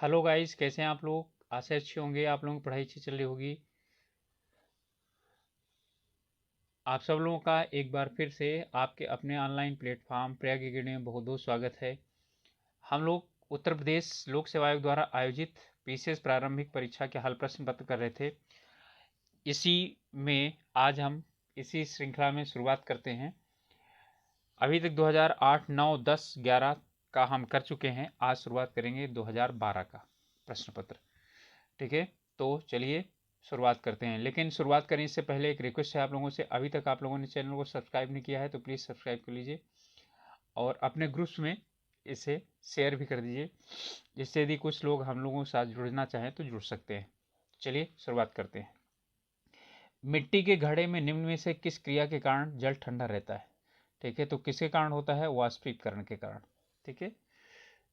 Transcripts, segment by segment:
Hello guys, कैसे हैं आप लोग। आशा अच्छी होंगे, आप लोगों की पढ़ाई अच्छी चल रही होगी। आप सब लोगों का एक बार फिर से आपके अपने ऑनलाइन प्लेटफॉर्म प्रयाग एकेडमी में बहुत बहुत स्वागत है। हम लोग उत्तर प्रदेश लोक सेवा आयोग द्वारा आयोजित पीसीएस प्रारंभिक परीक्षा के हल प्रश्न पत्र कर रहे थे। इसी में आज हम इसी श्रृंखला में शुरुआत करते हैं। अभी तक 2008, 9, 10, 11 का हम कर चुके हैं। आज शुरुआत करेंगे 2012 का प्रश्न पत्र। ठीक है, तो चलिए शुरुआत करते हैं। लेकिन शुरुआत करने से पहले एक रिक्वेस्ट है आप लोगों से, अभी तक आप लोगों ने चैनल को सब्सक्राइब नहीं किया है तो प्लीज़ सब्सक्राइब कर लीजिए और अपने ग्रुप्स में इसे शेयर भी कर दीजिए, जिससे यदि कुछ लोग हम लोगों के साथ जुड़ना चाहें तो जुड़ सकते हैं। चलिए शुरुआत करते हैं। मिट्टी के घड़े में निम्न में से किस क्रिया के कारण जल ठंडा रहता है। ठीक है, तो किसके कारण होता है? वाष्पीकरण के कारण। ठीक है,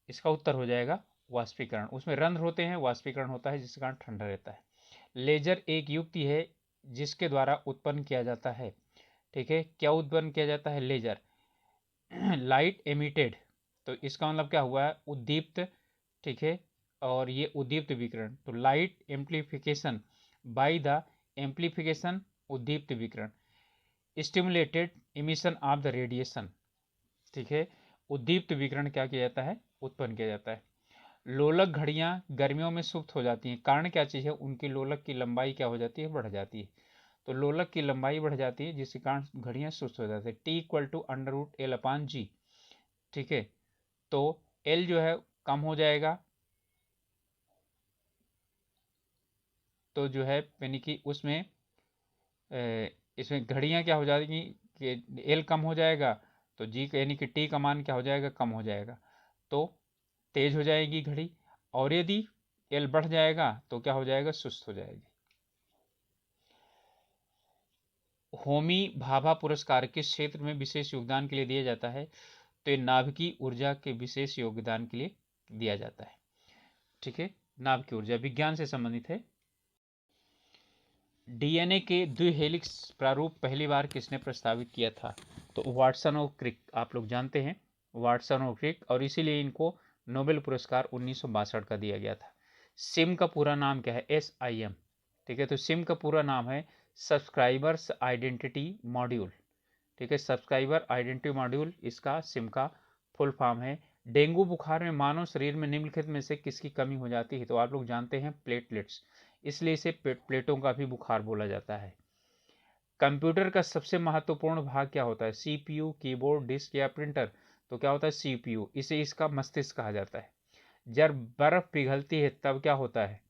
इसका उत्तर हो जाएगा वाष्पीकरण। उसमें रंध्र होते हैं, वाष्पीकरण होता है जिसके कारण ठंडा रहता है। लेजर एक युक्ति है जिसके द्वारा उत्पन्न किया जाता है। ठीक है, क्या उत्पन्न किया जाता है? Laser light emitted. तो इसका मतलब क्या हुआ है? उद्दीप्त। ठीक है, और ये उद्दीप्त विकिरण। तो light amplification by the amplification उद्दीप्त विकिरण। Stimulated emission of the radiation. ठीक है, उद्दीप्त विकिरण क्या किया जाता है? उत्पन्न किया जाता है। लोलक घड़ियां गर्मियों में सुप्त हो जाती हैं। कारण क्या चीज़ है? उनकी लोलक की लंबाई क्या हो जाती है? बढ़ जाती है। तो लोलक की लंबाई बढ़ जाती है जिसके कारण घड़ियां सुस्त हो जाती है। T equal to under root L upon G. ठीक है, तो एल जो है कम हो जाएगा, तो जो है यानी कि उसमें इसमें घड़ियां क्या हो जाएगी कि एल कम हो जाएगा, तो जी यानी कि टी का मान क्या हो जाएगा? कम हो जाएगा, तो तेज हो जाएगी घड़ी। और यदि एल बढ़ जाएगा तो क्या हो जाएगा? सुस्त हो जाएगी। होमी भाभा पुरस्कार किस क्षेत्र में विशेष योगदान के लिए दिया जाता है? तो ये नाभिकीय ऊर्जा के विशेष योगदान के लिए दिया जाता है। ठीक है, नाभिकीय ऊर्जा विज्ञान से संबंधित है। डीएनए के द्विहेलिक्स प्रारूप पहली बार किसने प्रस्तावित किया था? तो वाटसन और क्रिक, आप लोग जानते हैं वाटसन और क्रिक, और इसीलिए इनको नोबेल पुरस्कार 1962 का दिया गया था। सिम का पूरा नाम क्या है? SIM। ठीक है, तो सिम का पूरा नाम है सब्सक्राइबर्स आइडेंटिटी मॉड्यूल। ठीक है, सब्सक्राइबर आइडेंटिटी मॉड्यूल इसका सिम का फुल फॉर्म है। डेंगू बुखार में मानव शरीर में निम्नलिखित में से किसकी कमी हो जाती है? तो आप लोग जानते हैं प्लेटलेट्स, इसलिए इसे प्लेटों का भी बुखार बोला जाता है। कंप्यूटर का सबसे महत्वपूर्ण भाग क्या होता है? CPU, कीबोर्ड, डिस्क या प्रिंटर? तो क्या होता है? CPU। इसे इसका मस्तिष्क कहा जाता है। जब बर्फ पिघलती है तब क्या होता है?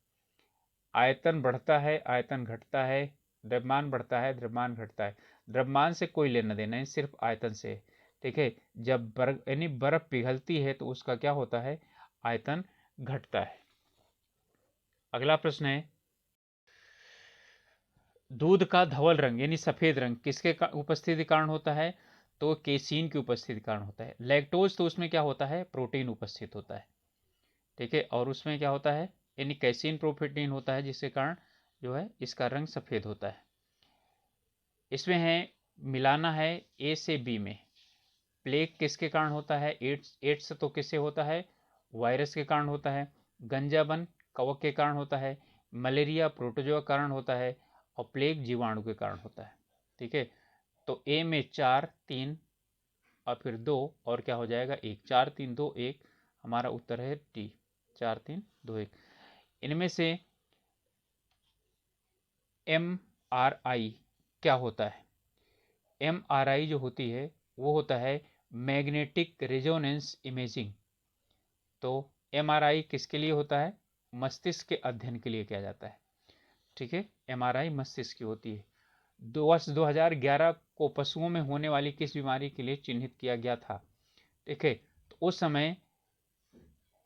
आयतन बढ़ता है, आयतन घटता है, द्रव्यमान बढ़ता है, द्रव्यमान घटता है। द्रव्यमान से कोई लेना देना है, सिर्फ आयतन से। ठीक है, जब बर्फ यानी बर्फ पिघलती है तो उसका क्या होता है? आयतन घटता है। अगला प्रश्न है, दूध का धवल रंग यानी सफेद रंग किसके उपस्थिति कारण होता है? तो केसीन की उपस्थिति कारण होता है। लैक्टोज, तो उसमें क्या होता है? प्रोटीन उपस्थित होता है। ठीक है, और उसमें क्या होता है? यानी कैसीन प्रोटीन होता है जिसके कारण जो है इसका रंग सफेद होता है। इसमें है मिलाना है ए से बी में। प्लेग किसके कारण होता है? एड्स। एड्स तो किससे होता है? वायरस के कारण होता है। गंजाबन कवक के कारण होता है। मलेरिया प्रोटोजोआ कारण होता है। और प्लेग जीवाणु के कारण होता है। ठीक है, तो ए में 4, 3 और फिर 2, और क्या हो जाएगा? 1। 4, 3, 2, 1, हमारा उत्तर है टी। 4, 3, 2, 1। इनमें से MRI क्या होता है? MRI जो होती है वो होता है मैग्नेटिक रेजोनेंस इमेजिंग। तो MRI किसके लिए होता है? मस्तिष्क के अध्ययन के लिए किया जाता है। ठीक है, MRI मस्तिष्क की होती है। वर्ष 2011 को पशुओं में होने वाली किस बीमारी के लिए चिन्हित किया गया था? ठीक है, तो उस समय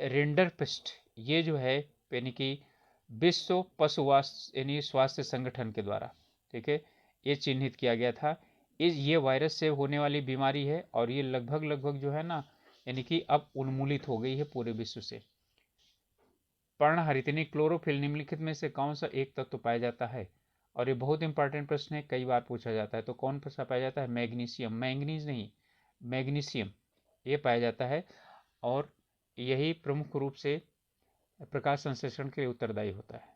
रिंडरपिस्ट ये जो है यानी कि विश्व पशुवास्थ्य यानी स्वास्थ्य संगठन के द्वारा, ठीक है, ये चिन्हित किया गया था। ये वायरस से होने वाली बीमारी है और ये लगभग लगभग जो है ना, यानी कि अब उन्मूलित हो गई है पूरे विश्व से। पर्णहरितनी क्लोरोफिल निम्नलिखित में से कौन सा एक तत्व पाया जाता है? और ये बहुत इंपॉर्टेंट प्रश्न है, कई बार पूछा जाता है। तो कौन सा पाया जाता है? मैग्नीशियम। मैंगनीज नहीं, मैग्नीशियम ये पाया जाता है। और यही प्रमुख रूप से प्रकाश संश्लेषण के लिए उत्तरदायी होता है।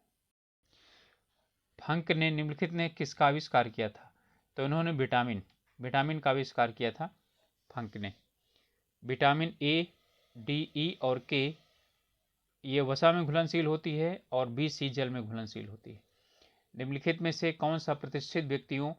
फंक ने निम्नलिखित ने किसका आविष्कार किया था? तो इन्होंने विटामिन का आविष्कार किया था फंक ने। विटामिन ए, डी, ई और के ये वसा में घुलनशील होती है और बी, सी जल में घुलनशील होती है। निम्नलिखित में से कौन सा प्रतिष्ठित व्यक्तियों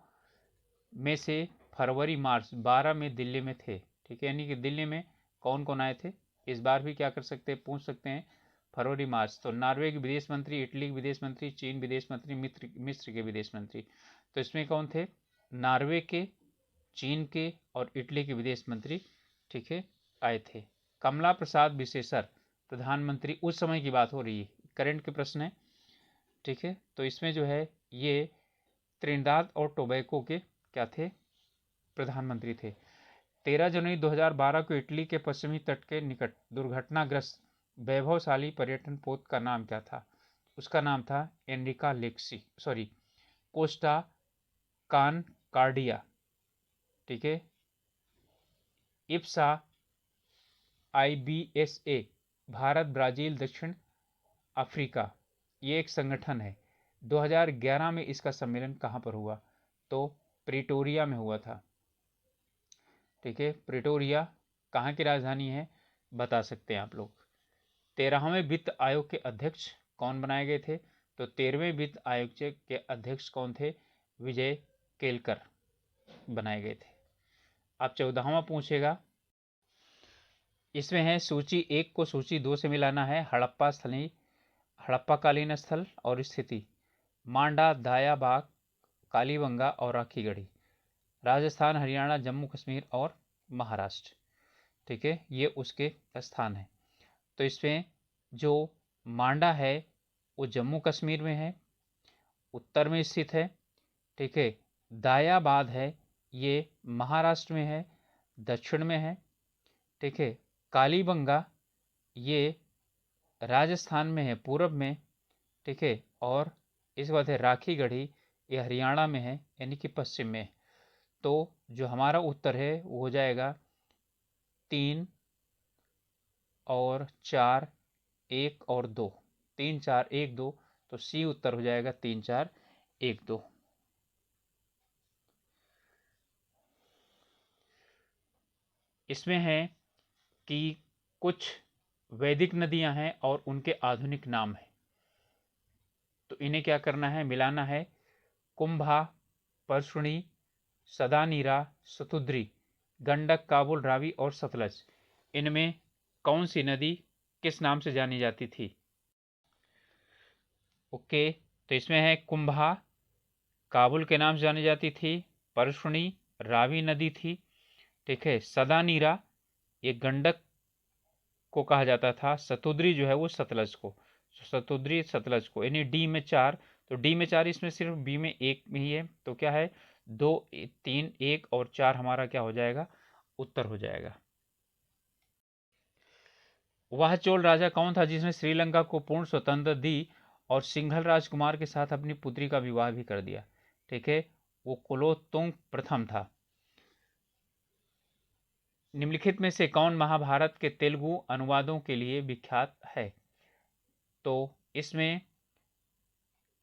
में से फरवरी मार्च 12 में दिल्ली में थे? ठीक है, यानी कि दिल्ली में कौन कौन आए थे? इस बार भी क्या कर सकते हैं, पूछ सकते हैं फरवरी मार्च। तो नॉर्वे के विदेश मंत्री, इटली के विदेश मंत्री, चीन विदेश मंत्री, मिस्र के विदेश मंत्री। तो इसमें कौन थे? नॉर्वे के, चीन के और इटली के विदेश मंत्री, ठीक है, आए थे। कमला प्रसाद विशेषर प्रधानमंत्री, उस समय की बात हो रही है, करंट के प्रश्न है, ठीक है। तो इसमें जो है ये त्रिनिदाद और टोबैको के क्या थे? प्रधानमंत्री थे। 13 जनवरी 2012 को इटली के पश्चिमी तट के निकट दुर्घटनाग्रस्त वैभवशाली पर्यटन पोत का नाम क्या था? उसका नाम था एनरिका लेक्सी, सॉरी, कोस्टा कानकार्डिया, ठीक है। इप्सा IBSA भारत, ब्राजील, दक्षिण अफ्रीका, ये एक संगठन है। 2011 में इसका सम्मेलन कहाँ पर हुआ? तो प्रिटोरिया में हुआ था, ठीक है। प्रिटोरिया कहाँ की राजधानी है, बता सकते हैं आप लोग। 13वें वित्त आयोग के अध्यक्ष कौन बनाए गए थे? तो 13वें वित्त आयोग के अध्यक्ष कौन थे? विजय केलकर बनाए गए थे। अब 14वां पूछेगा, इसमें है सूची 1 को सूची 2 से मिलाना है। हड़प्पाकालीन स्थल और स्थिति, मांडा, दायाबाग, कालीबंगा और राखीगढ़ी, राजस्थान, हरियाणा, जम्मू कश्मीर और महाराष्ट्र, ठीक है, ये उसके स्थान हैं। तो इसमें जो मांडा है वो जम्मू कश्मीर में है, उत्तर में स्थित है, ठीक है। दायाबाद है, ये महाराष्ट्र में है, दक्षिण में है, ठीक है। कालीबंगा ये राजस्थान में है, पूर्व में, ठीक है। और इसके बाद है राखीगढ़ी, ये हरियाणा में है, यानी कि पश्चिम में। तो जो हमारा उत्तर है वो हो जाएगा 3 और 4, 1 और 2, 3, 4, 1, 2। तो सी उत्तर हो जाएगा 3, 4, 1, 2। इसमें है कि कुछ वैदिक नदियां हैं और उनके आधुनिक नाम हैं, तो इन्हें क्या करना है, मिलाना है। कुंभा, परशुणी, सदानीरा, सतुद्री, गंडक, काबुल, रावी और सतलज, इनमें कौन सी नदी किस नाम से जानी जाती थी? ओके, तो इसमें है कुंभा, काबुल के नाम से जानी जाती थी, परशुणी रावी नदी थी, ठीक है। सदानीरा ये गंडक को कहा जाता था, सतुद्री जो है वो सतलज को, सतुद्री सतलज को, यानी डी में 4। तो डी में 4, इसमें सिर्फ बी में 1 में ही है, तो क्या है 2, 3, 1 और 4 हमारा क्या हो जाएगा, उत्तर हो जाएगा। वह चोल राजा कौन था जिसने श्रीलंका को पूर्ण स्वतंत्रता दी और सिंघल राजकुमार के साथ अपनी पुत्री का विवाह भी कर दिया? ठीक है, वो कुलोत्तुंग प्रथम था। निम्नलिखित में से कौन महाभारत के तेलुगु अनुवादों के लिए विख्यात है? तो इसमें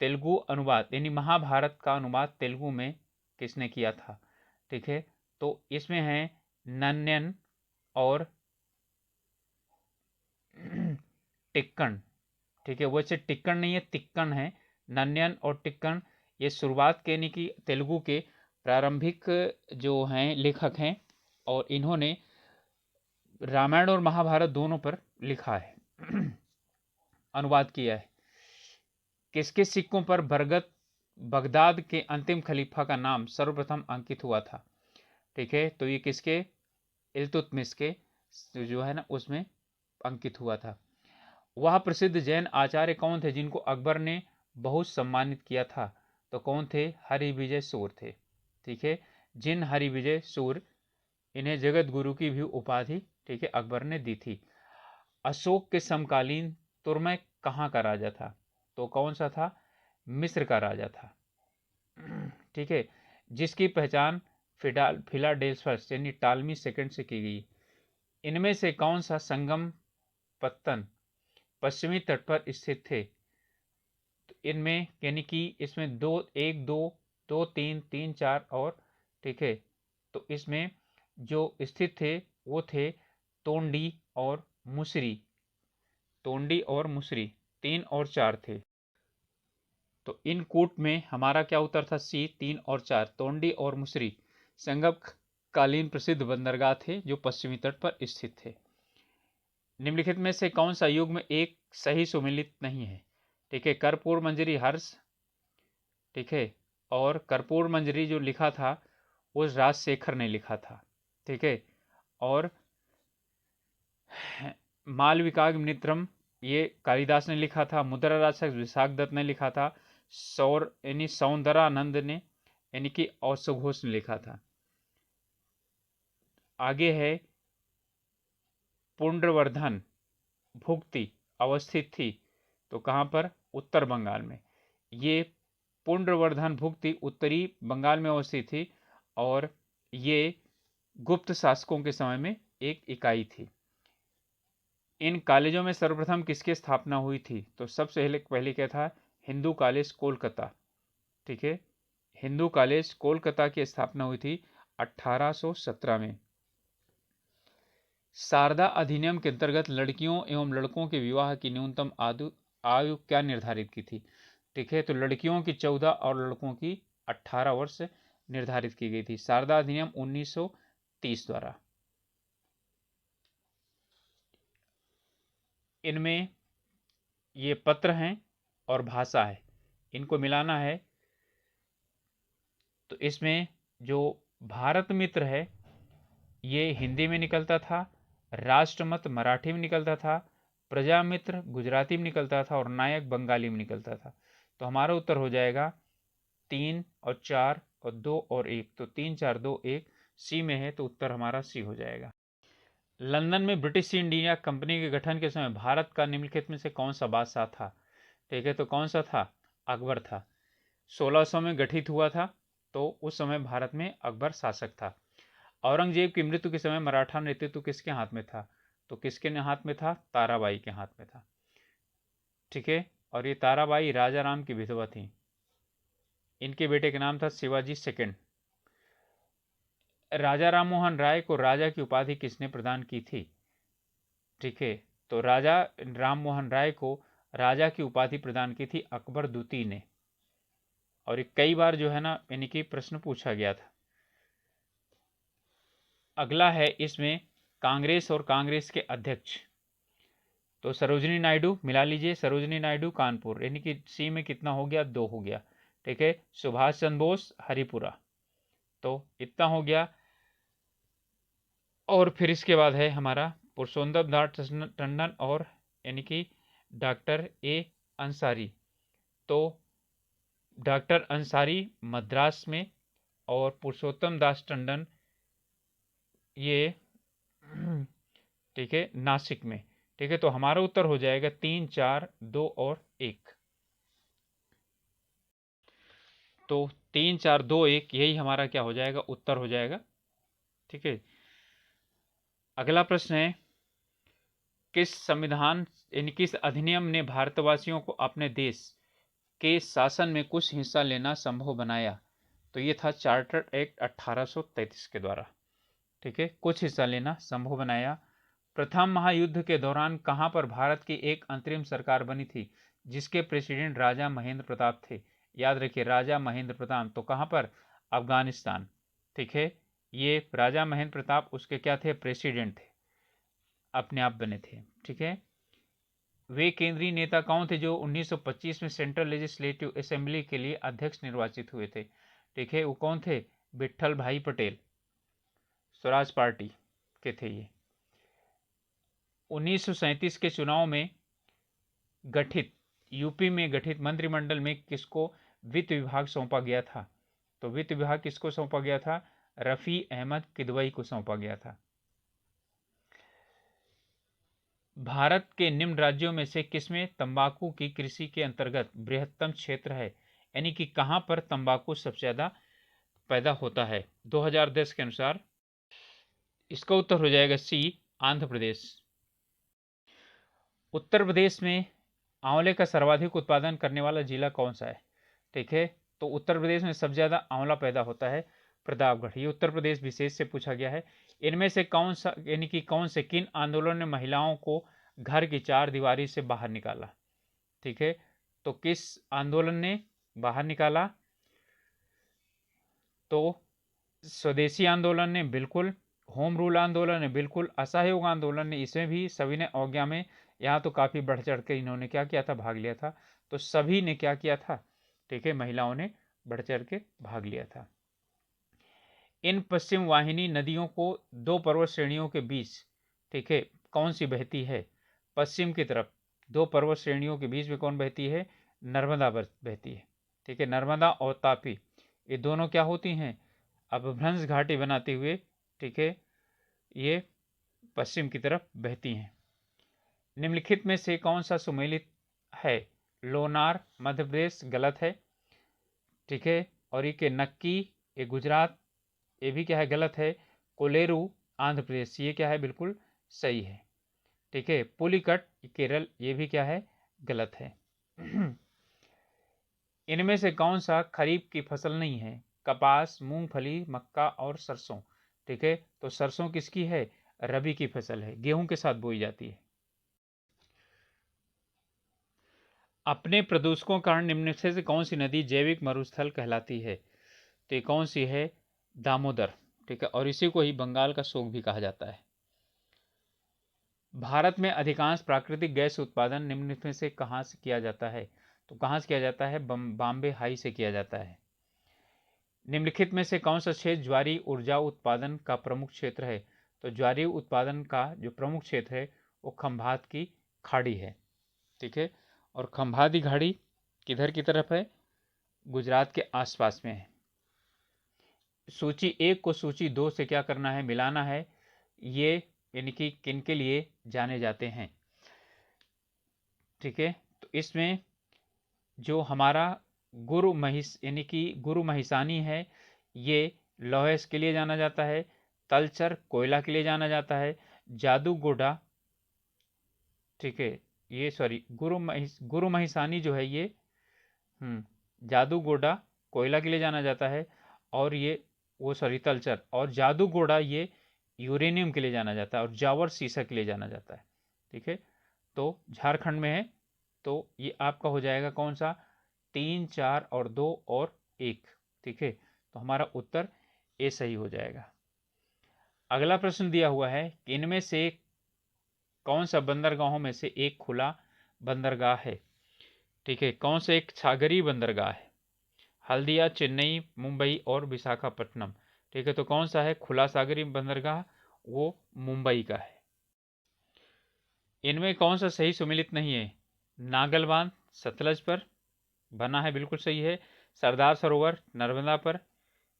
तेलुगु अनुवाद यानी महाभारत का अनुवाद तेलुगु में किसने किया था? ठीक है, तो इसमें है नन्यन और टिक्कण, ठीक है। वैसे टिक्कण नहीं है, तिक्कण है। नन्यन और टिक्कण ये शुरुआत के यानी कि तेलुगु के प्रारंभिक जो हैं लेखक हैं, और इन्होंने रामायण और महाभारत दोनों पर लिखा है अनुवाद किया है। किसके सिक्कों पर बगदाद के अंतिम खलीफा का नाम सर्वप्रथम अंकित हुआ था? ठीक है, तो ये किसके, इल्तुतमिश के जो है ना उसमें अंकित हुआ था। वह प्रसिद्ध जैन आचार्य कौन थे जिनको अकबर ने बहुत सम्मानित किया था? तो कौन थे? हरिविजय सूर थे, ठीक है। जिन हरिविजय सूर, इन्हें जगत गुरु की भी उपाधि, ठीक है, अकबर ने दी थी। अशोक के समकालीन तुर्मै कहाँ का राजा था? तो कौन सा था? मिस्र का राजा था, ठीक है, जिसकी पहचान फिलाडेल्फस यानी टालमी सेकंड से की गई। इनमें से कौन सा संगम पत्तन पश्चिमी तट पर स्थित थे। तो इनमें यानी कि इसमें दो, एक, दो, दो, तीन, तीन, चार और, ठीक है, तो इसमें जो स्थित थे वो थे तोंडी और मुसरी। तोंडी और मुसरी 3 और 4 थे। तो इन कूट में हमारा क्या उत्तर था? सी, 3 और 4। तोंडी और मुसरी संगमकालीन प्रसिद्ध बंदरगाह थे जो पश्चिमी तट पर स्थित थे। निम्नलिखित में से कौन सा युग्म एक सही सुमेलित नहीं है? ठीक है, कर्पूर मंजरी हर्ष, ठीक है, और कर्पूर मंजरी जो लिखा था वो राजशेखर ने लिखा था, ठीक है, और मालविकाग्निमित्रम ये कालिदास ने लिखा था। मुद्रा राक्षस विशाख दत्त ने लिखा था। सौर यानी सौंदरानंद ने यानी कि औसघोष ने लिखा था। आगे है पुंड्रवर्धन भुक्ति अवस्थित थी, तो कहां पर? उत्तर बंगाल में। ये पुंड्रवर्धन भुक्ति उत्तरी बंगाल में अवस्थित थी और ये गुप्त शासकों के समय में एक इकाई थी। इन कॉलेजों में सर्वप्रथम किसकी स्थापना हुई थी? तो सबसे पहले क्या था? हिंदू कॉलेज कोलकाता, ठीक है, हिंदू कॉलेज कोलकाता की स्थापना हुई थी 1817 में। शारदा अधिनियम के अंतर्गत लड़कियों एवं लड़कों के विवाह की न्यूनतम आयु क्या निर्धारित की थी? ठीक है, तो लड़कियों की 14 और लड़कों की 18 वर्ष निर्धारित की गई थी, शारदा अधिनियम 1930 द्वारा। इनमें ये पत्र हैं और भाषा है, इनको मिलाना है। तो इसमें जो भारत मित्र है ये हिंदी में निकलता था, राष्ट्रमत मराठी में निकलता था, प्रजामित्र गुजराती में निकलता था और नायक बंगाली में निकलता था। तो हमारा उत्तर हो जाएगा 3 और 4 और 2 और 1। तो 3, 4, 2, 1 सी में है, तो उत्तर हमारा सी हो जाएगा। लंदन में ब्रिटिश इंडिया कंपनी के गठन के समय भारत का निम्नलिखित में से कौन सा बादशाह था? ठीक है, तो कौन सा था? अकबर था। 1600 में गठित हुआ था, तो उस समय भारत में अकबर शासक था। औरंगजेब की मृत्यु के समय मराठा नेतृत्व किसके हाथ में था? तो किसके हाथ में था? ताराबाई के हाथ में था, ठीक है, और ये ताराबाई राजा राम की विधवा थी। इनके बेटे का नाम था शिवाजी सेकंड। राजा राममोहन राय को राजा की उपाधि किसने प्रदान की थी? ठीक है, तो राजा राममोहन राय को राजा की उपाधि प्रदान की थी अकबर द्वितीय ने, और कई बार जो है ना यानी कि प्रश्न पूछा गया था। अगला है इसमें कांग्रेस और कांग्रेस के अध्यक्ष। तो सरोजनी नायडू मिला लीजिए, सरोजनी नायडू कानपुर, यानी कि सी में कितना हो गया? 2 हो गया, ठीक है। सुभाष चंद्र बोस हरिपुरा, तो इतना हो गया। और फिर इसके बाद है हमारा पुरुषोत्तम दास टंडन और यानी कि डॉक्टर ए अंसारी। तो डॉक्टर अंसारी मद्रास में और पुरुषोत्तम दास टंडन ये ठीक है नासिक में, ठीक है। तो हमारा उत्तर हो जाएगा 3, 4, 2 और 1। तो 3, 4, 2, 1 यही हमारा क्या हो जाएगा? उत्तर हो जाएगा, ठीक है। अगला प्रश्न है किस संविधान यानी किस अधिनियम ने भारतवासियों को अपने देश के शासन में कुछ हिस्सा लेना संभव बनाया? तो ये था चार्टर एक्ट 1833 के द्वारा, ठीक है, कुछ हिस्सा लेना संभव बनाया। प्रथम महायुद्ध के दौरान कहां पर भारत की एक अंतरिम सरकार बनी थी जिसके प्रेसिडेंट राजा महेंद्र प्रताप थे? याद रखिए राजा महेंद्र प्रताप, तो कहां पर? अफगानिस्तान, ठीक है। ये राजा महेंद्र प्रताप उसके क्या थे? प्रेसिडेंट थे, अपने आप बने थे, ठीक है। वे केंद्रीय नेता कौन थे जो 1925 में सेंट्रल लेजिस्लेटिव असेंबली के लिए अध्यक्ष निर्वाचित हुए थे? ठीक है, वो कौन थे? विट्ठल भाई पटेल, स्वराज पार्टी के थे ये। 1937 के चुनाव में गठित यूपी में गठित मंत्रिमंडल में किसको वित्त विभाग सौंपा गया था? तो वित्त विभाग किसको सौंपा गया था? रफी अहमद किदवई को सौंपा गया था। भारत के निम्न राज्यों में से किसमें तंबाकू की कृषि के अंतर्गत बृहत्तम क्षेत्र है? यानी कि कहां पर तंबाकू सबसे ज्यादा पैदा होता है 2010 के अनुसार? इसका उत्तर हो जाएगा सी, आंध्र प्रदेश। उत्तर प्रदेश में आंवले का सर्वाधिक उत्पादन करने वाला जिला कौन सा है? ठीक है, तो उत्तर प्रदेश में सबसे ज़्यादा आंवला पैदा होता है प्रतापगढ़। ये उत्तर प्रदेश विशेष से पूछा गया है। इनमें से कौन सा, यानी कि कौन से किन आंदोलन ने महिलाओं को घर की चार दीवारी से बाहर निकाला? ठीक है, तो किस आंदोलन ने बाहर निकाला? तो स्वदेशी आंदोलन ने बिल्कुल, होम रूल आंदोलन ने बिल्कुल, असहयोग आंदोलन ने, इसमें भी सभी ने अवज्ञा में, यहाँ तो काफ़ी बढ़ चढ़ के इन्होंने क्या किया था, भाग लिया था। तो सभी ने क्या किया था? ठीक है, महिलाओं ने बढ़ चढ़ के भाग लिया था। इन पश्चिम वाहिनी नदियों को दो पर्वत श्रेणियों के बीच, ठीक है, कौन सी बहती है? पश्चिम की तरफ दो पर्वत श्रेणियों के बीच में कौन बहती है? नर्मदा बहती है। ठीक है, नर्मदा और तापी, ये दोनों क्या होती हैं? अपभ्रंश घाटी बनाते हुए, ठीक है, ये पश्चिम की तरफ बहती हैं। निम्नलिखित में से कौन सा सुमेलित है? लोनार मध्य प्रदेश, गलत है। ठीक है, और ये के नक्की, ये गुजरात, ये भी क्या है? गलत है। कोलेरू आंध्र प्रदेश, ये क्या है? बिल्कुल सही है। ठीक है, पुलिकट केरल, ये भी क्या है? गलत है। इनमें से कौन सा खरीफ की फसल नहीं है? कपास, मूंगफली, मक्का और सरसों। ठीक है, तो सरसों किसकी है? रबी की फसल है, गेहूं के साथ बोई जाती है। अपने प्रदूषकों के कारण निम्न से कौन सी नदी जैविक मरुस्थल कहलाती है? तो ये कौन सी है? दामोदर। ठीक है, और इसी को ही बंगाल का शोक भी कहा जाता है। भारत में अधिकांश प्राकृतिक गैस उत्पादन निम्न में से कहाँ से किया जाता है? तो कहाँ से किया जाता है? बॉम्बे हाई से किया जाता है। निम्नलिखित में से कौन सा क्षेत्र ज्वारी ऊर्जा उत्पादन का प्रमुख क्षेत्र है? तो ज्वारी उत्पादन का जो प्रमुख क्षेत्र है वो खंभात की खाड़ी है। ठीक है, और खंभात की खाड़ी किधर की तरफ है? गुजरात के आसपास में है। सूची 1 को सूची 2 से क्या करना है? मिलाना है। ये यानी कि किन के लिए जाने जाते हैं? ठीक है, तो इसमें जो हमारा गुरु महिष यानी कि गुरु महिषानी है, ये लौहेस के लिए जाना जाता है। तलचर कोयला के लिए जाना जाता है। जादूगोड़ा, ठीक है, ये सॉरी गुरु महिषानी जो है ये जादूगोड़ा कोयला के लिए जाना जाता है, और ये वो सॉरी तलचर, और जादूगोड़ा ये यूरेनियम के लिए जाना जाता है, और जावर सीसा के लिए जाना जाता है। ठीक है, तो झारखंड में है। तो ये आपका हो जाएगा कौन सा? 3, 4 और 2 और 1। ठीक है, तो हमारा उत्तर ए सही हो जाएगा। अगला प्रश्न दिया हुआ है कि इनमें से कौन सा बंदरगाहों में से एक खुला बंदरगाह है? ठीक है, कौन सा एक सागरीय बंदरगाह है? हल्दिया, चेन्नई, मुंबई और विशाखापट्टनम। ठीक है, तो कौन सा है खुला सागरीय बंदरगाह? वो मुंबई का है। इनमें कौन सा सही सुमेलित नहीं है? नागल बांध सतलज पर बना है, बिल्कुल सही है। सरदार सरोवर नर्मदा पर,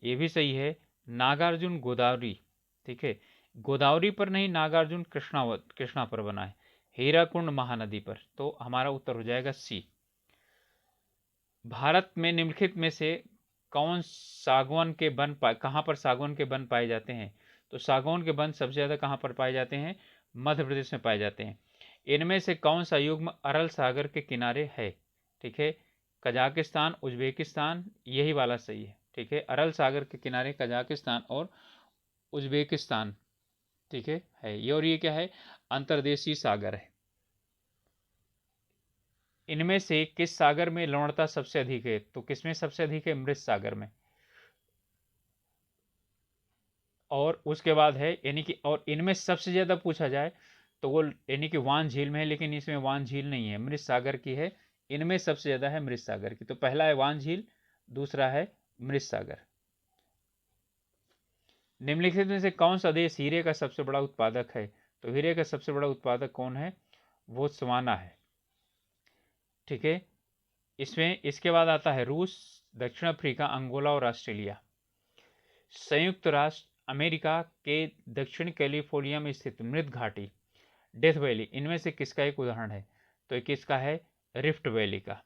यह भी सही है। नागार्जुन गोदावरी, ठीक है, गोदावरी पर नहीं, नागार्जुन कृष्णा पर बना है। हीराकुंड महानदी पर, तो हमारा उत्तर हो जाएगा सी। भारत में निम्नलिखित में से कौन सागवान के वन कहाँ पर सागवान के वन पाए जाते हैं? तो सागवान के वन सबसे ज़्यादा कहाँ पर पाए जाते हैं? मध्य प्रदेश में पाए जाते हैं। इनमें से कौन सा युग्म अरल सागर के किनारे है? ठीक है, कजाकिस्तान, उज्बेकिस्तान, यही वाला सही है। ठीक है, अरल सागर के किनारे कजाकिस्तान और उज्बेकिस्तान, ठीक है ये, और ये क्या है? अंतर्देशीय सागर है। इनमें से किस सागर में लवणता सबसे अधिक है? तो किसमें सबसे अधिक है? मृत सागर में। और उसके बाद है यानी कि, और इनमें सबसे ज्यादा पूछा जाए तो वो यानी कि वान झील में है, लेकिन इसमें वान झील नहीं है, मृत सागर की है। इनमें सबसे ज्यादा है मृत सागर की। तो पहला है वान झील, दूसरा है मृत सागर। निम्नलिखित में से कौन सा देश हीरे का सबसे बड़ा उत्पादक है? तो हीरे का सबसे बड़ा उत्पादक कौन है? बोत्सवाना है। ठीक है, इसमें इसके बाद आता है रूस, दक्षिण अफ्रीका, अंगोला और ऑस्ट्रेलिया। संयुक्त राष्ट्र अमेरिका के दक्षिण कैलिफोर्निया में स्थित मृत घाटी डेथ वैली, इनमें से किसका एक उदाहरण है? तो ये किसका है? रिफ्ट वैली का।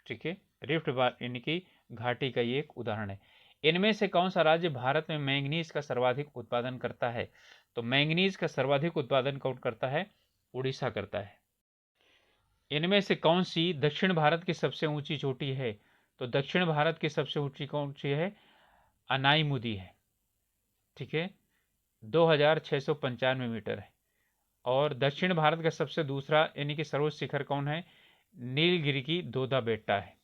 ठीक है, रिफ्ट यानी कि घाटी का ये एक उदाहरण है। इनमें से कौन सा राज्य भारत में मैंगनीज का सर्वाधिक उत्पादन करता है? तो मैंगनीज का सर्वाधिक उत्पादन कौन करता है? उड़ीसा करता है। इनमें से कौन सी दक्षिण भारत की सबसे ऊंची चोटी है? तो दक्षिण भारत की सबसे ऊंची कौन सी है? अनाईमुदी है। ठीक है, 2695 मीटर है। और दक्षिण भारत का सबसे दूसरा यानी कि सर्वोच्च शिखर कौन है? नीलगिरी की दोदा बेट्टा है।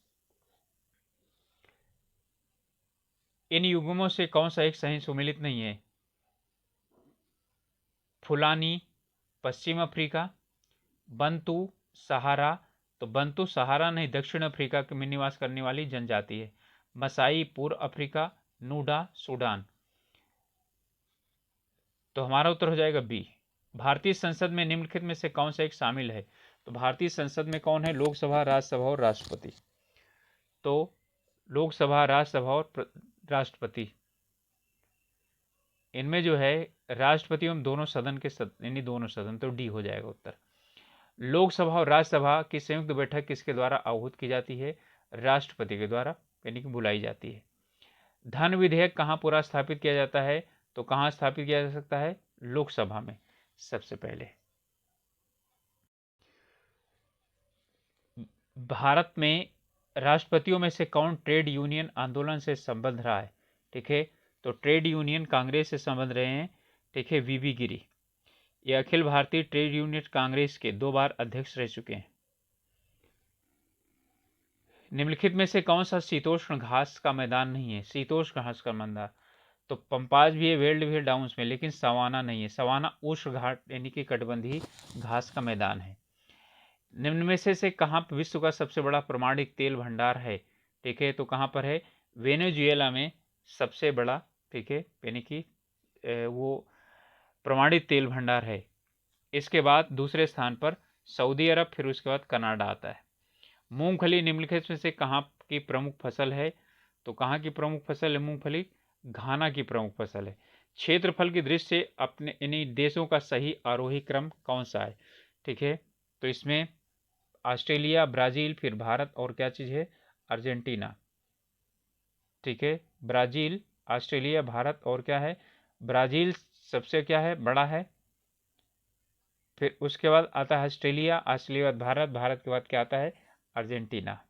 इन युग्मों से कौन सा एक सही सुमेलित नहीं है? फुलानी पश्चिम अफ्रीका, बंतु सहारा, तो बंतु सहारा नहीं, दक्षिण अफ्रीका में निवास करने वाली जनजाति है। मसाई पूर्व अफ्रीका, नूडा सूडान। तो हमारा उत्तर हो जाएगा बी। भारतीय संसद में निम्नलिखित में से कौन सा एक शामिल है? तो भारतीय संसद में कौन है? लोकसभा, राज्यसभा और राष्ट्रपति। तो लोकसभा, राज्यसभा और राष्ट्रपति, इनमें जो है राष्ट्रपति एवं दोनों सदन के यानी दोनों सदन, तो डी हो जाएगा उत्तर। लोकसभा और राज्यसभा की संयुक्त बैठक किसके द्वारा आहूत की जाती है? राष्ट्रपति के द्वारा, यानी कि बुलाई जाती है। धन विधेयक कहाँ पूरा स्थापित किया जाता है? तो कहाँ स्थापित किया जा सकता है? लोकसभा में सबसे पहले। भारत में राष्ट्रपतियों में से कौन ट्रेड यूनियन आंदोलन से संबंध रहा है? ठीक है, तो ट्रेड यूनियन कांग्रेस से संबंध रहे हैं। ठीक है, वीवी गिरी, ये अखिल भारतीय ट्रेड यूनियन कांग्रेस के 2 बार अध्यक्ष रह चुके हैं। निम्नलिखित में से कौन सा शीतोष्ण घास का मैदान नहीं है? शीतोष्ण घास का मैदान, तो पंपाज भी है, वेल्ड भी है डाउन्स में, लेकिन सवाना नहीं है। सवाना उष्ण घाट यानी कि कटिबंधीय घास का मैदान है। निम्न में से कहाँ पर विश्व का सबसे बड़ा प्रमाणिक तेल भंडार है? ठीक है, तो कहाँ पर है? वेनेजुएला में सबसे बड़ा, ठीक है, यानी कि वो प्रमाणित तेल भंडार है। इसके बाद दूसरे स्थान पर सऊदी अरब, फिर उसके बाद कनाडा आता है। मूंगफली निम्नलिखित में से कहाँ की प्रमुख फसल है? तो कहाँ की प्रमुख फसल है मूंगफली? घाना की प्रमुख फसल है। क्षेत्रफल की दृष्टि से अपने इन्हीं देशों का सही आरोही क्रम कौन सा है? ठीक है, तो इसमें ऑस्ट्रेलिया, ब्राजील, फिर भारत और क्या चीज़ है? अर्जेंटीना। ठीक है, ब्राजील, ऑस्ट्रेलिया, भारत और क्या है? ब्राजील सबसे क्या है? बड़ा है। फिर उसके बाद आता है ऑस्ट्रेलिया, ऑस्ट्रेलिया बाद भारत, भारत के बाद क्या आता है? अर्जेंटीना।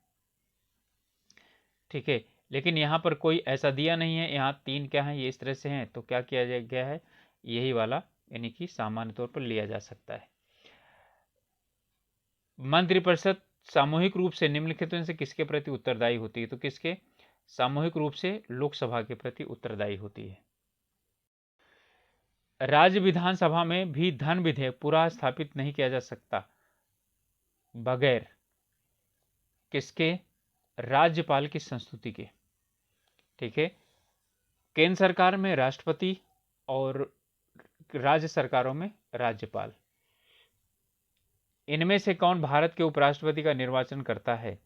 ठीक है, लेकिन यहाँ पर कोई ऐसा दिया नहीं है, यहाँ 3 क्या है? ये इस तरह से हैं, तो क्या किया गया है? यही वाला यानी कि सामान्य तौर पर लिया जा सकता है। मंत्रिपरिषद सामूहिक रूप से निम्नलिखित में से किसके प्रति उत्तरदायी होती है? तो किसके? सामूहिक रूप से लोकसभा के प्रति उत्तरदायी होती है। राज्य विधानसभा में भी धन विधेयक पूरा स्थापित नहीं किया जा सकता बगैर किसके? राज्यपाल की संस्तुति के। ठीक है, केंद्र सरकार में राष्ट्रपति और राज्य सरकारों में राज्यपाल। इनमें से कौन भारत के उपराष्ट्रपति का निर्वाचन करता है?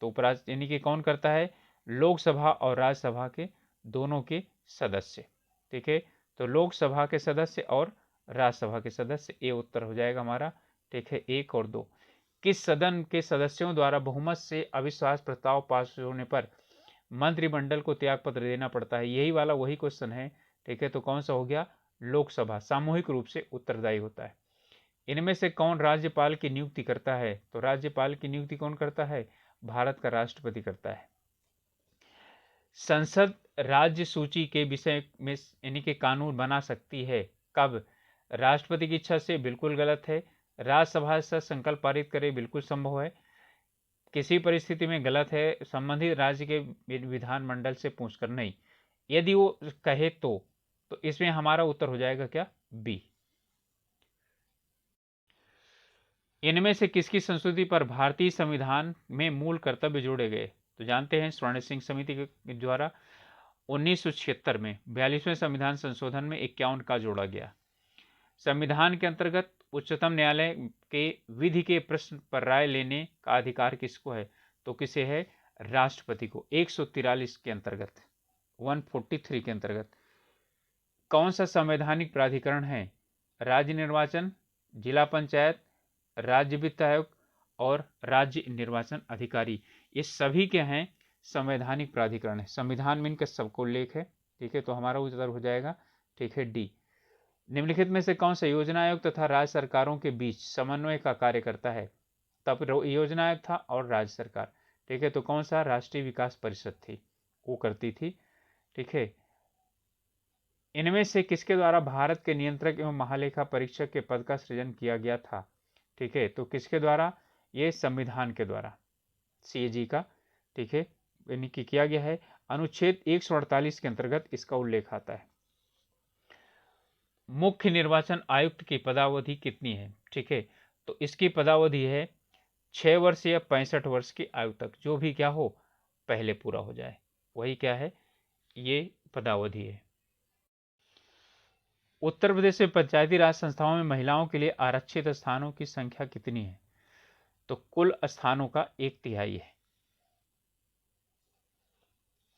तो उपराष्ट्रपति यानी कि कौन करता है? लोकसभा और राज्यसभा के दोनों के सदस्य। ठीक है, तो लोकसभा के सदस्य और राज्यसभा के सदस्य, ये उत्तर हो जाएगा हमारा। ठीक है, 1 और 2। किस सदन के सदस्यों द्वारा बहुमत से अविश्वास प्रस्ताव पास होने पर मंत्रिमंडल को त्यागपत्र देना पड़ता है? यही वाला वही क्वेश्चन है। ठीक है, तो कौन सा हो गया? लोकसभा सामूहिक रूप से उत्तरदायी होता है। इनमें से कौन राज्यपाल की नियुक्ति करता है? तो राज्यपाल की नियुक्ति कौन करता है? भारत का राष्ट्रपति करता है। संसद राज्य सूची के विषय में यानी कि कानून बना सकती है कब? राष्ट्रपति की इच्छा से, बिल्कुल गलत है। राज्यसभा से संकल्प पारित करे, बिल्कुल संभव है। किसी परिस्थिति में गलत है, संबंधित राज्य के विधानमंडल से पूछकर नहीं। यदि वो कहे तो इसमें हमारा उत्तर हो जाएगा क्या? बी। इनमें से किसकी संस्तुति पर भारतीय संविधान में मूल कर्तव्य जोड़े गए? तो जानते हैं स्वर्ण सिंह समिति के द्वारा 1976 में 42वें संविधान संशोधन में 51 का जोड़ा गया। संविधान के अंतर्गत उच्चतम न्यायालय के विधि के प्रश्न पर राय लेने का अधिकार किसको है? तो किसे है? राष्ट्रपति को। 143 के अंतर्गत, 143 के अंतर्गत। कौन सा संवैधानिक प्राधिकरण है? राज्य निर्वाचन, जिला पंचायत, राज्य वित्त आयोग और राज्य निर्वाचन अधिकारी, ये सभी के हैं संवैधानिक प्राधिकरण है। संविधान में इनका सबको उल्लेख है। ठीक है, तो हमारा उत्तर हो जाएगा, ठीक है, डी। निम्नलिखित में से कौन सा योजना आयोग तथा राज्य सरकारों के बीच समन्वय का कार्य करता है? तब योजना आयोग था और राज्य सरकार। ठीक है, तो कौन सा? राष्ट्रीय विकास परिषद थी, वो करती थी। ठीक है, इनमें से किसके द्वारा भारत के नियंत्रक एवं महालेखा परीक्षक के पद का सृजन किया गया था? ठीक है, तो किसके द्वारा? ये संविधान के द्वारा, सीएजी का। ठीक है, यानी कि किया गया है। अनुच्छेद 148 के अंतर्गत इसका उल्लेख आता है। मुख्य निर्वाचन आयुक्त की पदावधि कितनी है? ठीक है, तो इसकी पदावधि है 6 वर्ष या 65 वर्ष की आयु तक, जो भी क्या हो पहले पूरा हो जाए, वही क्या है, ये पदावधि है। उत्तर प्रदेश में पंचायती राज संस्थाओं में महिलाओं के लिए आरक्षित स्थानों की संख्या कितनी है? तो कुल स्थानों का 1/3 है।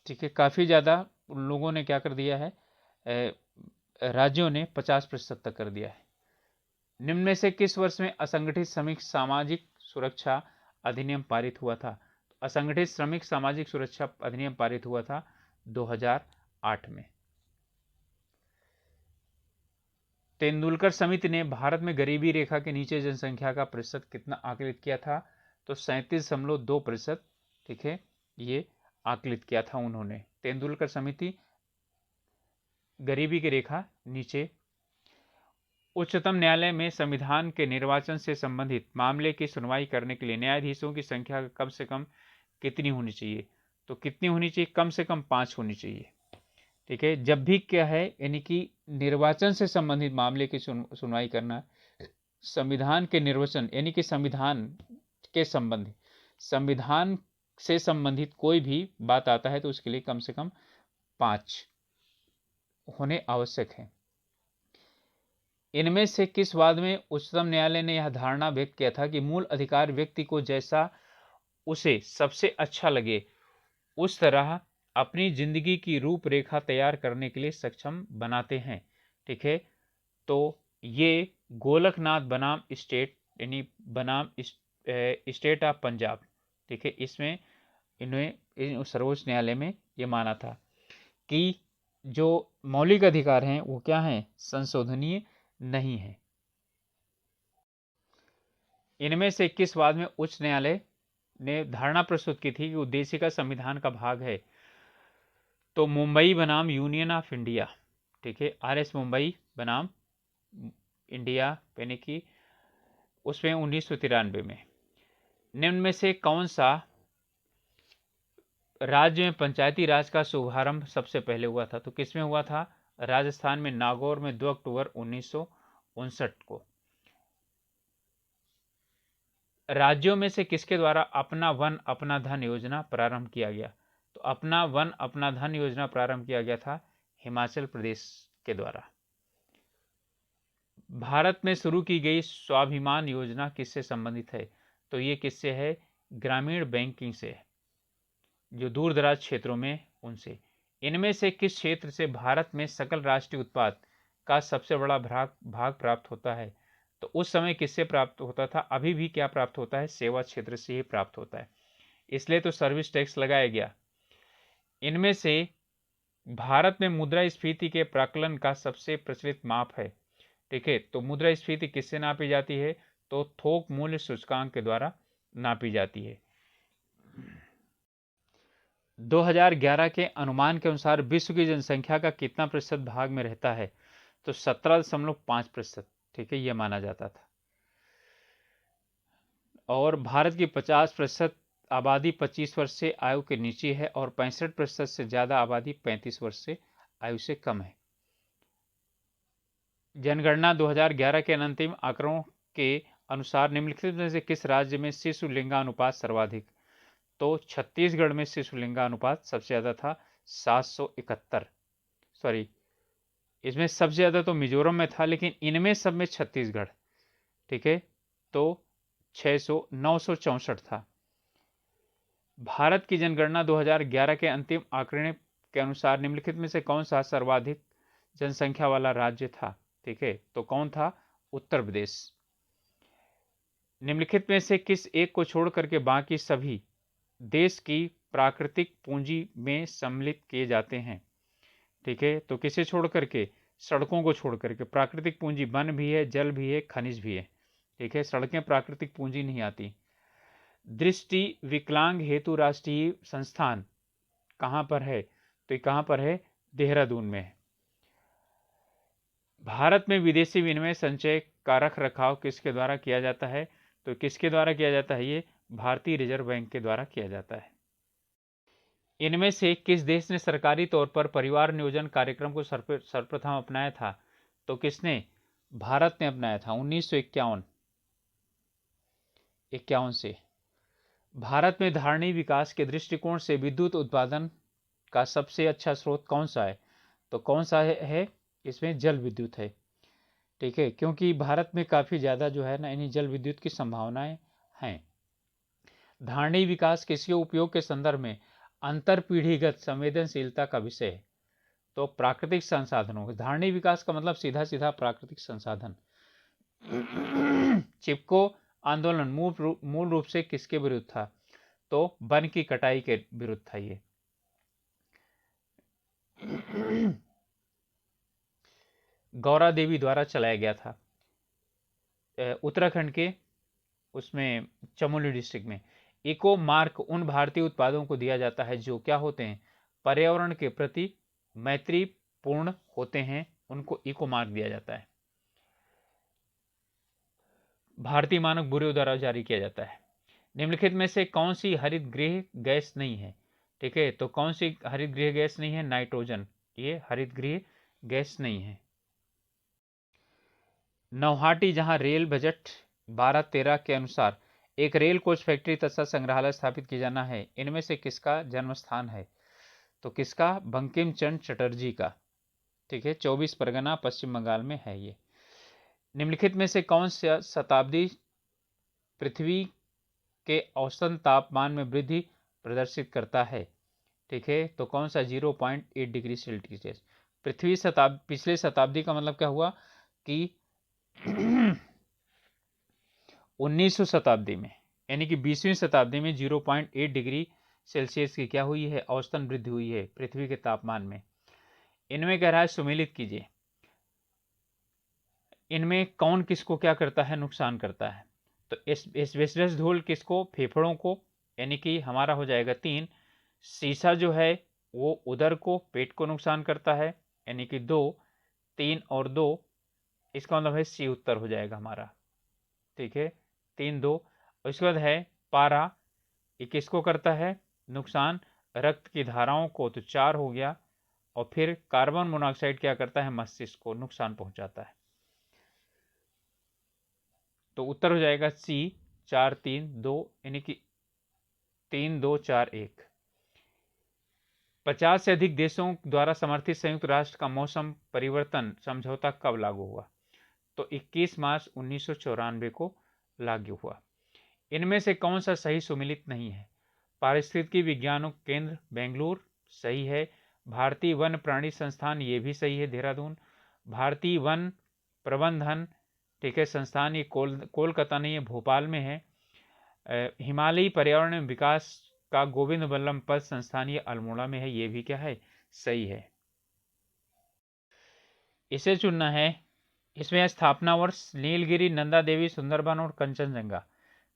ठीक है, काफी ज्यादा लोगों ने क्या कर दिया है, राज्यों ने 50% तक कर दिया है। निम्न में से किस वर्ष में असंगठित श्रमिक सामाजिक सुरक्षा अधिनियम पारित हुआ था? असंगठित श्रमिक सामाजिक सुरक्षा अधिनियम पारित हुआ था 2008 में। तेंदुलकर समिति ने भारत में गरीबी रेखा के नीचे जनसंख्या का प्रतिशत कितना आकलित किया था? तो 37.2%। ठीक है, ये आकलित किया था उन्होंने, तेंदुलकर समिति, गरीबी की रेखा नीचे। उच्चतम न्यायालय में संविधान के निर्वाचन से संबंधित मामले की सुनवाई करने के लिए न्यायाधीशों की संख्या कम से कम कितनी होनी चाहिए? तो कितनी होनी चाहिए? कम से कम 5 होनी चाहिए। ठीक है, जब भी क्या है, यानी कि निर्वाचन से संबंधित मामले की सुनवाई करना, संविधान के निर्वचन यानी कि संविधान के संबंध, संविधान से संबंधित कोई भी बात आता है तो उसके लिए कम से कम 5 होने आवश्यक है। इनमें से किस वाद में उच्चतम न्यायालय ने यह धारणा व्यक्त किया था कि मूल अधिकार व्यक्ति को जैसा उसे सबसे अच्छा लगे उस तरह अपनी जिंदगी की रूपरेखा तैयार करने के लिए सक्षम बनाते हैं? ठीक है, तो ये गोलकनाथ बनाम स्टेट, यानी बनाम स्टेट ऑफ पंजाब। ठीक है, इसमें इन्हें सर्वोच्च न्यायालय में ये माना था कि जो मौलिक अधिकार हैं वो क्या हैं, संशोधनीय नहीं है। इनमें से किस वाद में उच्च न्यायालय ने धारणा प्रस्तुत की थी कि उद्देशिका संविधान का भाग है? तो मुंबई बनाम यूनियन ऑफ इंडिया। ठीक है, आरएस मुंबई बनाम इंडिया, यानी कि उसमें 1993 में। निम्न में से कौन सा राज्य में पंचायती राज का शुभारंभ सबसे पहले हुआ था? तो किसमें हुआ था? राजस्थान में नागौर में 2 अक्टूबर 1959 को। राज्यों में से किसके द्वारा अपना वन अपना धन योजना प्रारंभ किया गया? तो अपना वन अपना धन योजना प्रारंभ किया गया था हिमाचल प्रदेश के द्वारा। भारत में शुरू की गई स्वाभिमान योजना किससे संबंधित है? तो ये किससे है? ग्रामीण बैंकिंग से, जो दूर दराज क्षेत्रों में उनसे। इनमें से किस क्षेत्र से भारत में सकल राष्ट्रीय उत्पाद का सबसे बड़ा भाग प्राप्त होता है? तो उस समय किससे प्राप्त होता था? अभी भी क्या प्राप्त होता है? सेवा क्षेत्र से ही प्राप्त होता है, इसलिए तो सर्विस टैक्स लगाया गया। इनमें से भारत में मुद्रास्फीति के प्राकलन का सबसे प्रचलित माप है? ठीक है, तो मुद्रास्फीति किससे नापी जाती है? तो थोक मूल्य सूचकांक के द्वारा नापी जाती है। 2011 के अनुमान के अनुसार विश्व की जनसंख्या का कितना प्रतिशत भाग में रहता है? तो 17.5%। ठीक है, यह माना जाता था। और भारत की 50% आबादी 25 वर्ष से आयु के नीचे है और 65% से ज्यादा आबादी 35 वर्ष से आयु से कम है। जनगणना 2011 के अंतिम आंकड़ों के अनुसार निम्नलिखित में से किस राज्य में शिशु लिंगानुपात सर्वाधिक? तो छत्तीसगढ़ में शिशु लिंगानुपात सबसे ज्यादा था, 771। सॉरी, इसमें सबसे ज्यादा तो मिजोरम में था, लेकिन इनमें सब में छत्तीसगढ़। ठीक है, तो 964 था। भारत की जनगणना 2011 के अंतिम आंकड़े के अनुसार निम्नलिखित में से कौन सा सर्वाधिक जनसंख्या वाला राज्य था? ठीक है, तो कौन था? उत्तर प्रदेश। निम्नलिखित में से किस एक को छोड़ करके बाकी सभी देश की प्राकृतिक पूंजी में सम्मिलित किए जाते हैं? ठीक है, तो किसे छोड़ करके? सड़कों को छोड़ करके। प्राकृतिक पूंजी वन भी है, जल भी है, खनिज भी है। ठीक है, सड़कें प्राकृतिक पूंजी नहीं आती। दृष्टि विकलांग हेतु राष्ट्रीय संस्थान कहाँ पर है? तो ये कहाँ पर है? देहरादून में है। भारत में विदेशी विनिमय संचय का रख रखाव किसके द्वारा किया जाता है? तो किसके द्वारा किया जाता है? ये भारतीय रिजर्व बैंक के द्वारा किया जाता है। इनमें से किस देश ने सरकारी तौर पर परिवार नियोजन कार्यक्रम को सर्वप्रथम अपनाया था? तो किसने? भारत ने अपनाया था 1951 से। भारत में धारणी विकास के दृष्टिकोण से विद्युत उत्पादन का सबसे अच्छा स्रोत कौन सा है? तो कौन सा है? इसमें जल विद्युत है। ठीक है, क्योंकि भारत में काफी ज्यादा जो है ना इन्हीं जल विद्युत की संभावनाएं हैं। धारणी विकास किसके उपयोग के संदर्भ में अंतर पीढ़ीगत संवेदनशीलता का विषय है? तो प्राकृतिक संसाधनों। धारणी विकास का मतलब सीधा सीधा प्राकृतिक संसाधन। चिपको आंदोलन मूल रूप से किसके विरुद्ध था? तो वन की कटाई के विरुद्ध था ये। गौरा देवी द्वारा चलाया गया था उत्तराखंड के उसमें चमोली डिस्ट्रिक्ट में। इको मार्क उन भारतीय उत्पादों को दिया जाता है जो क्या होते हैं? पर्यावरण के प्रति मैत्रीपूर्ण होते हैं, उनको इको मार्क दिया जाता है। भारतीय मानक ब्यूरो द्वारा जारी किया जाता है। निम्नलिखित में से कौन सी हरित गृह गैस नहीं है? ठीक है, तो कौन सी हरित गृह गैस नहीं है? नाइट्रोजन, ये हरित गृह गैस नहीं है। नौहाटी जहां रेल बजट 12-13 के अनुसार एक रेल कोच फैक्ट्री तथा संग्रहालय स्थापित किया जाना है, इनमें से किसका जन्म स्थान है? तो किसका? बंकिम चंद्र चटर्जी का। ठीक है, 24 परगना पश्चिम बंगाल में है ये। निम्नलिखित में से कौन सा शताब्दी पृथ्वी के औसतन तापमान में वृद्धि प्रदर्शित करता है? ठीक है, तो कौन सा? 0.8 डिग्री सेल्सियस। पिछले शताब्दी का मतलब क्या हुआ कि 1900 शताब्दी में, यानी कि 20वीं शताब्दी में 0.8 डिग्री सेल्सियस की क्या हुई है? औसतन वृद्धि हुई है पृथ्वी के तापमान में। इनमें कह रहा है सुमेलित कीजिए, इनमें कौन किसको क्या करता है? नुकसान करता है। तो एस्बेस्टस धूल किसको? फेफड़ों को, यानी कि हमारा हो जाएगा 3। शीशा जो है वो उदर को, पेट को नुकसान करता है, यानी कि 2। 3 और 2, इसका मतलब है सी उत्तर हो जाएगा हमारा। ठीक है, 3, 2। उसके बाद है पारा, ये किसको करता है नुकसान? रक्त की धाराओं को, तो 4 हो गया। और फिर कार्बन मोनोऑक्साइड क्या करता है? मस्तिष्क को नुकसान पहुंचाता है। तो उत्तर हो जाएगा सी, 4, 3, 2, यानी कि 3, 2, 4, 1। 50 से अधिक देशों द्वारा समर्थित संयुक्त राष्ट्र का मौसम परिवर्तन समझौता कब लागू हुआ? तो 21 मार्च 1994 को लागू हुआ। इनमें से कौन सा सही सुमेलित नहीं है? पारिस्थितिकी विज्ञानों केंद्र बेंगलुरु सही है। भारतीय वन प्राणी संस्थान, ये भी सही है, देहरादून। भारतीय वन प्रबंधन, ठीक है, संस्थान, ये कोलकाता नहीं है, भोपाल में है। हिमालयी पर्यावरण विकास का गोविंद बल्लभ पंत संस्थान, ये अल्मोड़ा में है, ये भी क्या है? सही है। इसे चुनना है। इसमें स्थापना वर्ष नीलगिरी, नंदा देवी, सुंदरबन और कंचनजंगा।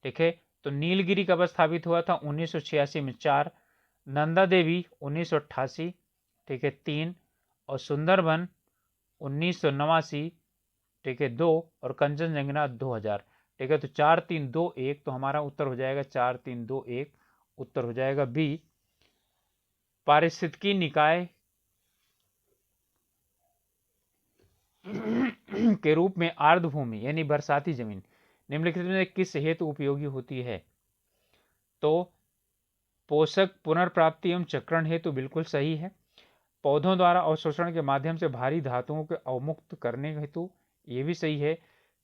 ठीक है, तो नीलगिरी कब स्थापित हुआ था? 1986 में 4, नंदा देवी 1988, ठीक है 3, और सुंदरबन 1989, ठीक है 2, और कंचनजंगा 2000। ठीक है, तो 4, 3, 2, 1, तो हमारा उत्तर हो जाएगा 4, 3, 2, 1, उत्तर हो जाएगा बी। पारिस्थितिकी निकाय के रूप में आर्द्र भूमि यानी बरसाती जमीन निम्नलिखित में किस हेतु उपयोगी होती है? तो पोषक पुनर्प्राप्ति एवं चक्रण हेतु बिल्कुल सही है। पौधों द्वारा अवशोषण के माध्यम से भारी धातुओं को अवमुक्त करने हेतु, ये भी सही है।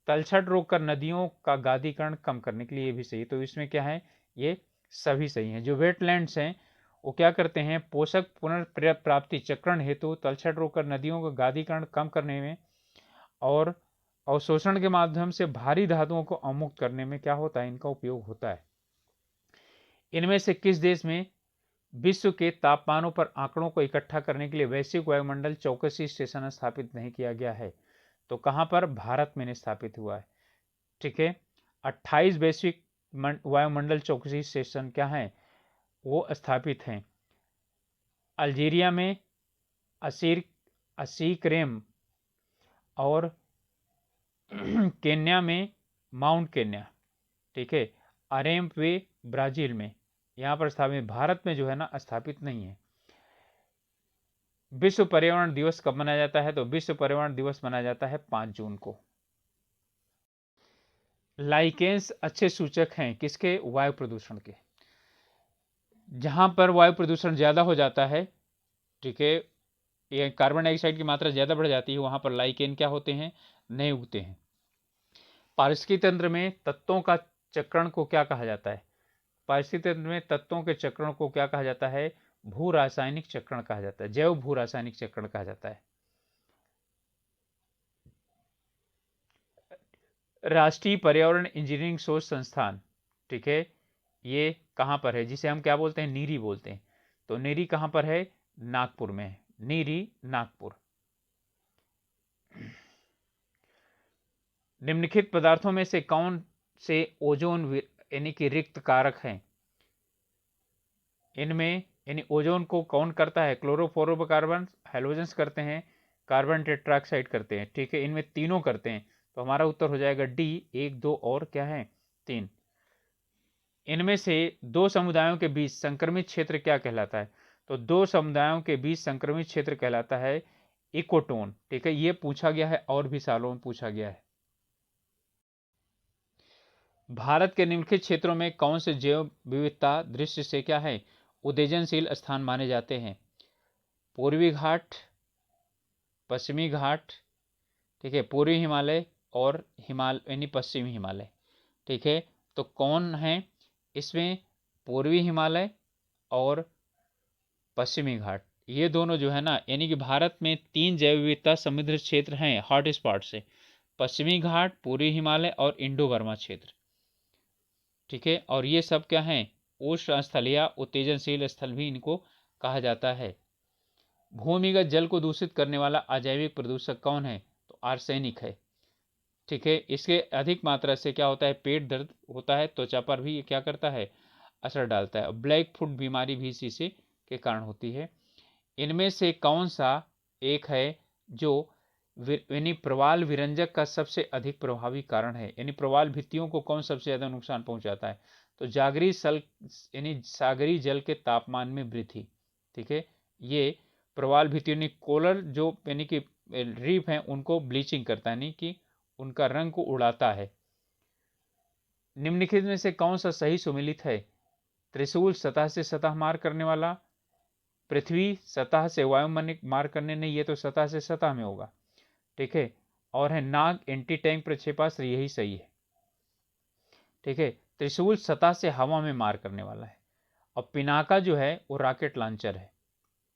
तलछट रोककर नदियों का गादीकरण कम करने के लिए, ये भी सही। तो इसमें क्या है? ये सभी सही हैं। जो वेटलैंड्स हैं वो क्या करते हैं? पोषक पुनर्प्राप्ति चक्रण हेतु, तलछट रोककर नदियों का गादीकरण कम करने में और अवशोषण के माध्यम से भारी धातुओं को अवमुक्त करने में क्या होता है? इनका उपयोग होता है। इनमें से किस देश में विश्व के तापमानों पर आंकड़ों को इकट्ठा करने के लिए वैश्विक वायुमंडल चौकसी स्टेशन स्थापित नहीं किया गया है? तो कहां पर? भारत में स्थापित हुआ है। ठीक है, 28 वैश्विक वायुमंडल चौकसी स्टेशन क्या हैं, वो स्थापित हैं। अल्जीरिया में असीक्रेम और केन्या में माउंट केन्या, ठीक है। अरेम्प वे ब्राजील में, यहाँ पर स्थापित। भारत में जो है ना स्थापित नहीं है। विश्व पर्यावरण दिवस कब मनाया जाता है, तो विश्व पर्यावरण दिवस मनाया जाता है 5 जून को। लाइकेंस अच्छे सूचक हैं किसके, वायु प्रदूषण के। जहां पर वायु प्रदूषण ज्यादा हो जाता है, ठीक है, ये कार्बन डाइऑक्साइड की मात्रा ज्यादा बढ़ जाती है, वहां पर लाइकेन क्या होते हैं, नहीं उगते हैं। पारिस्थितिकी तंत्र में तत्वों का चक्रण को क्या कहा जाता है, पारिस्थितिकी तंत्र में तत्वों के चक्रण को क्या कहा जाता है, भू रासायनिक चक्रण कहा जाता है, जैव भू रासायनिक चक्रण कहा जाता है। राष्ट्रीय पर्यावरण इंजीनियरिंग शोध संस्थान, ठीक है, ये कहां पर है, जिसे हम क्या बोलते हैं, नीरी बोलते हैं। तो नीरी कहां पर है, नागपुर में है, नीरी नागपुर। निम्नलिखित पदार्थों में से कौन से ओजोन यानी कि रिक्त कारक हैं, इनमें यानी ओजोन को कौन करता है, क्लोरोफ्लोरोकार्बन, हैलोजेंस करते हैं, कार्बन टेट्राक्साइड करते हैं, ठीक है, इनमें तीनों करते हैं। तो हमारा उत्तर हो जाएगा डी, 1, 2 और क्या है, 3। इनमें से दो समुदायों के बीच संक्रमित क्षेत्र क्या कहलाता है, तो दो समुदायों के बीच संक्रमित क्षेत्र कहलाता है इकोटोन, ठीक है, ये पूछा गया है और भी सालों में पूछा गया है। भारत के निम्नलिखित क्षेत्रों में कौन से जैव विविधता दृश्य से क्या है, उद्देजनशील स्थान माने जाते हैं, पूर्वी घाट, पश्चिमी घाट, ठीक है, पूर्वी हिमालय और यानी पश्चिमी हिमालय, ठीक है। तो कौन है इसमें, पूर्वी हिमालय और पश्चिमी घाट, ये दोनों जो है ना, यानी कि भारत में 3 जैव विविधता समृद्ध क्षेत्र हैं हॉट स्पॉट से, पश्चिमी घाट, पूर्वी हिमालय और इंडो बर्मा क्षेत्र, ठीक है। और ये सब क्या हैं, उष्ण स्थल या उत्तेजनशील स्थल भी इनको कहा जाता है। भूमिगत जल को दूषित करने वाला अजैविक प्रदूषक कौन है, तो आर्सेनिक है, ठीक है। इसके अधिक मात्रा से क्या होता है, पेट दर्द होता है, त्वचा पर भी क्या करता है, असर डालता है। ब्लैक फुट बीमारी भी इसी से के कारण होती है। इनमें से कौन सा एक है जो यानी प्रवाल विरंजक का सबसे अधिक प्रभावी कारण है, यानी प्रवाल भित्तियों को कौन सबसे ज्यादा नुकसान पहुंचाता है, तो जागरी सल यानी सागरी जल के तापमान में वृद्धि, ठीक है, ये प्रवाल भित्तियों यानी कोलर जो यानी कि रीफ है उनको ब्लीचिंग करता है, यानी कि उनका रंग को उड़ाता है। निम्नलिखित में से कौन सा सही सुमेलित है, त्रिशूल सतह से सतह मार करने वाला, पृथ्वी सतह से वायुमंडल मार करने नहीं, ये तो सतह से सतह में होगा, ठीक है। और है नाग एंटी टैंक प्रक्षेपास्त्र, यही सही है, ठीक है। त्रिशूल सतह से हवा में मार करने वाला है, और पिनाका जो है वो रॉकेट लॉन्चर है,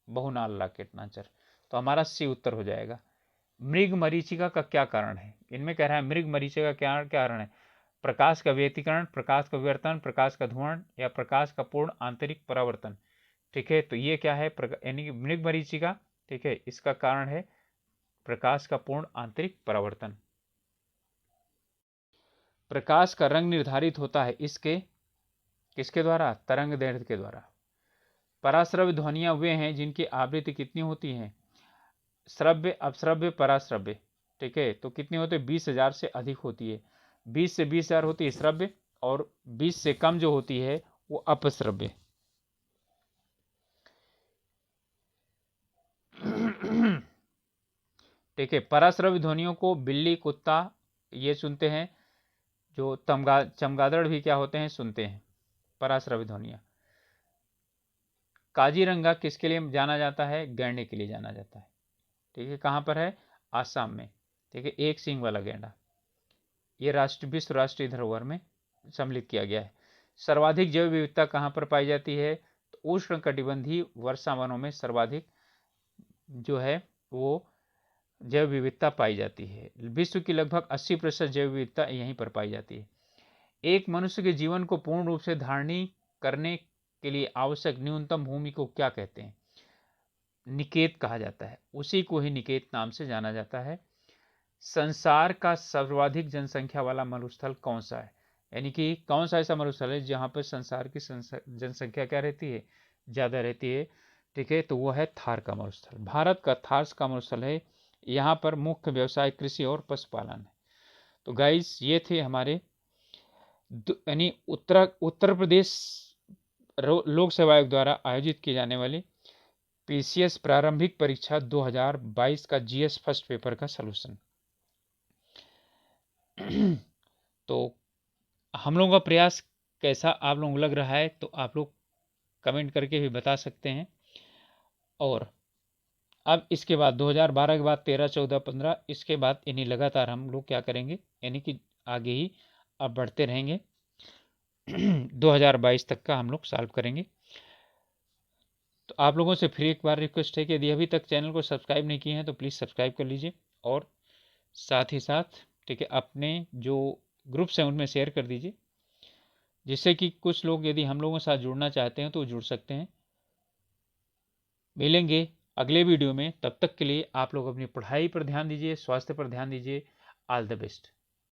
बहुनाल रॉकेट लॉन्चर। तो हमारा सी उत्तर हो जाएगा। मृग मरीचिका का क्या कारण है, इनमें कह रहा है मृग मरीचिका का क्या कारण है, प्रकाश का व्यतिकरण, प्रकाश का विवर्तन, प्रकाश का धूमन या प्रकाश का पूर्ण आंतरिक परावर्तन, ठीक है। तो ये क्या है, यानी कि मृग मरीचिका, ठीक है, इसका कारण है प्रकाश का पूर्ण आंतरिक परावर्तन। प्रकाश का रंग निर्धारित होता है इसके किसके द्वारा, तरंग दैर्ध्य के द्वारा। पराश्रव्य ध्वनियां वे हैं जिनकी आवृत्ति कितनी होती है, श्रव्य, अपश्रव्य, पराश्रव्य, ठीक है। तो कितनी होती है, 20,000 से अधिक होती है, 20 से 20,000 होती है श्रव्य, और 20 से कम जो होती है वो अपश्रव्य। ठीक है, पराश्रव्य ध्वनियों को बिल्ली, कुत्ता ये सुनते हैं, जो चमगादड़ भी क्या होते हैं, सुनते हैं पराश्रव्य ध्वनियां। काजीरंगा किसके लिए जाना जाता है, गैंडे के लिए जाना जाता है, ठीक है। कहां पर है, आसाम में, ठीक है, एक सींग वाला गैंडा। ये विश्व राष्ट्रीय धरोहर में सम्मिलित किया गया है। सर्वाधिक जैव विविधता कहां पर पाई जाती है, तो उष्ण कटिबंधीय वर्षा वनों में सर्वाधिक जो है वो जैव विविधता पाई जाती है। विश्व की लगभग 80% जैव विविधता यहीं पर पाई जाती है। एक मनुष्य के जीवन को पूर्ण रूप से धारणी करने के लिए आवश्यक न्यूनतम भूमि को क्या कहते हैं, निकेत कहा जाता है, उसी को ही निकेत नाम से जाना जाता है। संसार का सर्वाधिक जनसंख्या वाला मरुस्थल कौन सा है, यानी कि कौन सा ऐसा मरुस्थल है जहाँ पर संसार की जनसंख्या क्या रहती है, ज़्यादा रहती है, ठीक है, तो वो है थार का मरुस्थल। भारत का थार का मरुस्थल है। यहाँ पर मुख्य व्यवसाय कृषि और पशुपालन है। तो गाइस ये थे हमारे यानी उत्तर प्रदेश लोक सेवा आयोग द्वारा आयोजित की जाने वाली पीसीएस प्रारंभिक परीक्षा 2022 का जीएस फर्स्ट पेपर का सलूशन। तो हम लोगों का प्रयास कैसा आप लोगों को लग रहा है, तो आप लोग कमेंट करके भी बता सकते हैं। और अब इसके बाद 2012 के बाद 13, 14, 15, इसके बाद यानी लगातार हम लोग क्या करेंगे, यानी कि आगे ही अब बढ़ते रहेंगे। 2022 तक का हम लोग सॉल्व करेंगे। तो आप लोगों से फिर एक बार रिक्वेस्ट है कि यदि अभी तक चैनल को सब्सक्राइब नहीं किए हैं तो प्लीज़ सब्सक्राइब कर लीजिए, और साथ ही साथ ठीक है अपने जो ग्रुप्स हैं उनमें शेयर कर दीजिए, जिससे कि कुछ लोग यदि हम लोगों के साथ जुड़ना चाहते हैं तो जुड़ सकते हैं। मिलेंगे अगले वीडियो में, तब तक के लिए आप लोग अपनी पढ़ाई पर ध्यान दीजिए, स्वास्थ्य पर ध्यान दीजिए। All the best.